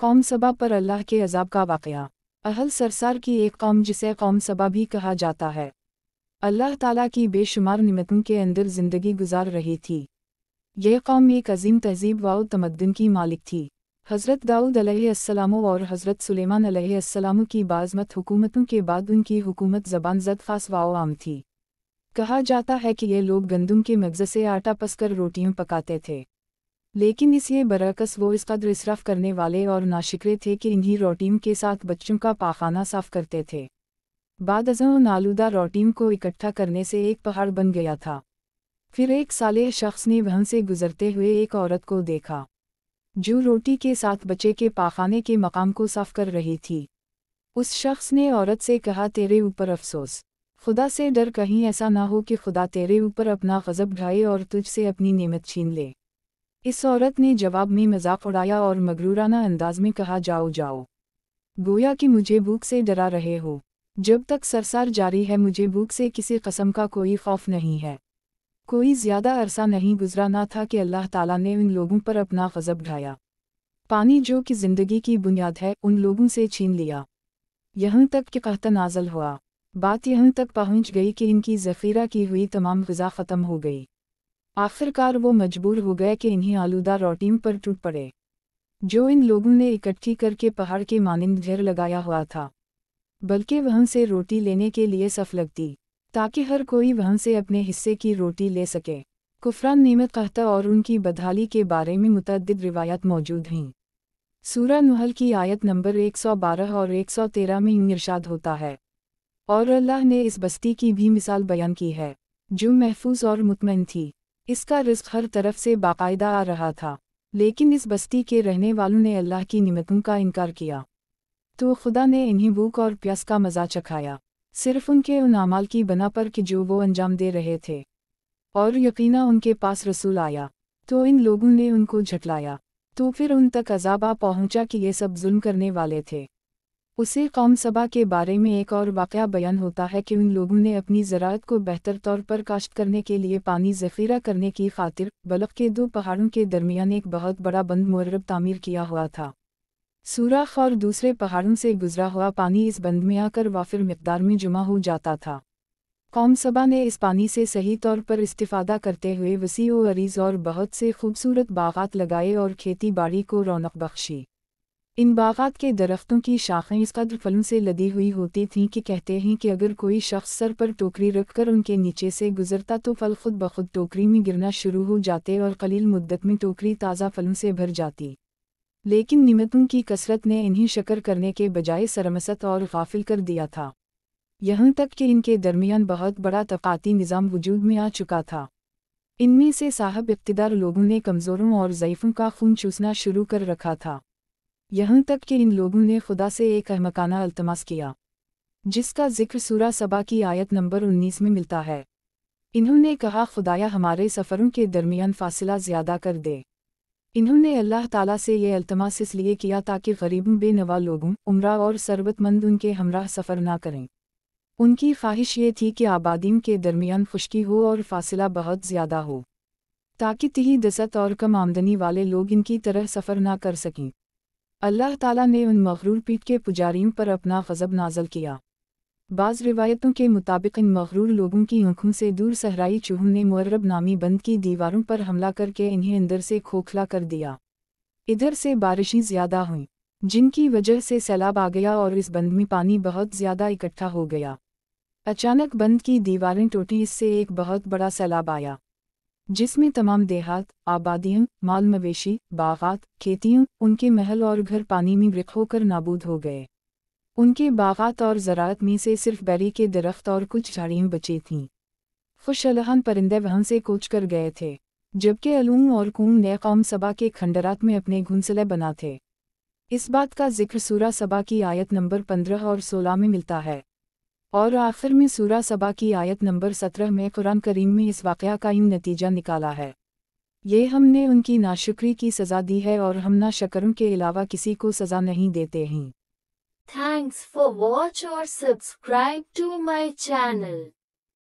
कौम सबा पर अल्लाह के अज़ाब का वाक़या। अहल सरसार की एक कौम जिसे कौम सबा भी कहा जाता है, अल्लाह ताला की बेशुमार निमतों के अंदर ज़िंदगी गुजार रही थी। यह कौम एक अजीम तहज़ीब व तमद्दुन की मालिक थी। हज़रत दाऊद अलैहिस्सलाम और हज़रत सुलेमान अलैहिस्सलाम की बाज़मत हुकूमतों के बाद उनकी हुकूमत ज़बान ज़द ख़ास व आम थी। कहा जाता है कि ये लोग गंदम के मगज़ से आटा पसकर रोटियां पकाते थे, लेकिन इसके बरअक्स वो इस कदर इसराफ़ करने वाले और नाशिक्रे थे कि इन्हीं रोटियों के साथ बच्चों का पाखाना साफ़ करते थे। बाद अज़ों नालूदा रोटियों को इकट्ठा करने से एक पहाड़ बन गया था। फिर एक सालेह शख्स ने वहाँ से गुज़रते हुए एक औरत को देखा, जो रोटी के साथ बच्चे के पाखाने के मकाम को साफ़ कर रही थी। उस शख्स ने औरत से कहा, तेरे ऊपर अफसोस, खुदा से डर, कहीं ऐसा ना हो कि खुदा तेरे ऊपर अपना गज़ब ढाए और तुझसे अपनी नेमत छीन ले। इस औरत ने जवाब में मजाक उड़ाया और मगरूराना अंदाज में कहा, जाओ जाओ, गोया कि मुझे भूख से डरा रहे हो। जब तक सरसार जारी है, मुझे भूख से किसी कस्म का कोई खौफ नहीं है। कोई ज़्यादा अरसा नहीं गुजरा ना था कि अल्लाह ताला ने उन लोगों पर अपना गज़ब ढाया। पानी जो कि ज़िंदगी की बुनियाद है, उन लोगों से छीन लिया। यहाँ तक कि कहता नाज़ल हुआ। बात यहाँ तक पहुँच गई कि इनकी ज़ख़ीरा की हुई तमाम ग़िज़ा ख़त्म हो गई। आखिरकार वो मजबूर हो गए कि इन्हीं आलूदा रोटियों पर टूट पड़े, जो इन लोगों ने इकट्ठी करके पहाड़ के मानिंद ढेर लगाया हुआ था। बल्कि वहाँ से रोटी लेने के लिए सफ़ लगती, ताकि हर कोई वहाँ से अपने हिस्से की रोटी ले सके। कुफ़रान नेमत कहता और उनकी बदहाली के बारे में मुतअद्दिद रिवायत मौजूद हैं। सूरह नहल की आयत नंबर 112 और 113 में यूं इरशाद होता है, और अल्लाह ने इस बस्ती की भी मिसाल बयान की है, जो महफूज और मुतमईन थी। इसका रिज़्क़ हर तरफ से बाकायदा आ रहा था, लेकिन इस बस्ती के रहने वालों ने अल्लाह की निमतों का इनकार किया, तो खुदा ने इन्हें भूख और प्यास का मज़ा चखाया, सिर्फ़ उनके उन अमाल की बना पर कि जो वो अंजाम दे रहे थे। और यकीना उनके पास रसूल आया, तो इन लोगों ने उनको झटलाया, तो फिर उन तक अज़ाब आ पहुँचा कि ये सब जुल्म करने वाले थे। उसे कौम सबा के बारे में एक और वाक़या बयान होता है कि उन लोगों ने अपनी ज़राअत को बेहतर तौर पर काश्त करने के लिए पानी ज़ख़ीरा करने की खातिर बलख के दो पहाड़ों के दरमियान एक बहुत बड़ा बंद मुअर्रब तामीर किया हुआ था। सूराख और दूसरे पहाड़ों से गुजरा हुआ पानी इस बंद में आकर वाफिर मिक़दार में जमा हो जाता था। कौम सबा ने इस पानी से सही तौर पर इस्तिफ़ादा करते हुए वसी व अरीज़ और बहुत से खूबसूरत बाग़ात लगाए और खेती बाड़ी को रौनक बख्शी। इन बाग़ात के दरख्तों की शाखें इस कदर फलों से लदी हुई होती थीं कि कहते हैं कि अगर कोई शख्स सर पर टोकरी रखकर उनके नीचे से गुजरता तो फल खुद ब खुद टोकरी में गिरना शुरू हो जाते और कलील मुद्दत में टोकरी ताज़ा फलों से भर जाती। लेकिन निमतों की कसरत ने इन्हें शकर करने के बजाय सरमसत और गाफिल कर दिया था, यहाँ तक कि इनके दरमियान बहुत बड़ा तफ़ाती निज़ाम वजूद में आ चुका था। इनमें से साहब इक़्तिदार लोगों ने कमज़ोरों और ज़ईफ़ों का खून चूसना शुरू कर रखा था, यहाँ तक कि इन लोगों ने खुदा से एक अहमकाना अल्तमास किया, जिसका जिक्र सूरह सबा की आयत नंबर 19 में मिलता है। इन्होंने कहा, खुदाया हमारे सफ़रों के दरमियान फ़ासिला ज़्यादा कर दे। इन्होंने अल्लाह ताला से ये अल्तमास इसलिए किया ताकि गरीबों बेनवा लोगों, उम्रा और सरबतमंद उनके हमराह सफ़र ना करें। उनकी ख्वाहिश ये थी कि आबादियों के दरमियान खुश्की हो और फ़ासिला बहुत ज़्यादा हो, ताकि तिही दसत और कम आमदनी वाले लोग इनकी तरह सफ़र ना कर सकें। अल्लाह ताला ने उन मग़रूर पीठ के पुजारियों पर अपना ग़ज़ब नाज़ल किया। बाज़ रिवायतों के मुताबिक इन मग़रूर लोगों की आँखों से दूर सहराई चूहों ने मुअर्रब नामी बंद की दीवारों पर हमला करके इन्हें अंदर से खोखला कर दिया। इधर से बारिशें ज़्यादा हुईं, जिनकी वजह से सैलाब आ गया और इस बंद में पानी बहुत ज़्यादा इकट्ठा हो गया। अचानक बंद की दीवारें टूटी, इससे एक बहुत बड़ा सैलाब आया, जिसमें तमाम देहात, आबादियाँ, माल मवेशी, बाग़ात, खेतियाँ, उनके महल और घर पानी में ग़र्क़ होकर नाबूद हो गए। उनके बाग़ात और ज़राअत में से सिर्फ़ बेरी के दरख्त और कुछ झाड़ियाँ बची थीं। खुशअलहन परिंदे वहाँ से कूच कर गए थे, जबकि अलूम और कूम ने कौम सबा के खंडरात में अपने घोंसले बना थे। इस बात का जिक्र सूरह सबा की आयत नंबर 15 और 16 में मिलता है, और आखिर में सूरह सबा की आयत नंबर 17 में कुरान करीम में इस वाक़या का यूं नतीजा निकाला है, ये हमने उनकी नाशुक्री की सज़ा दी है और हम ना शकरों के अलावा किसी को सज़ा नहीं देते हैं। Thanks for watch or subscribe to my channel.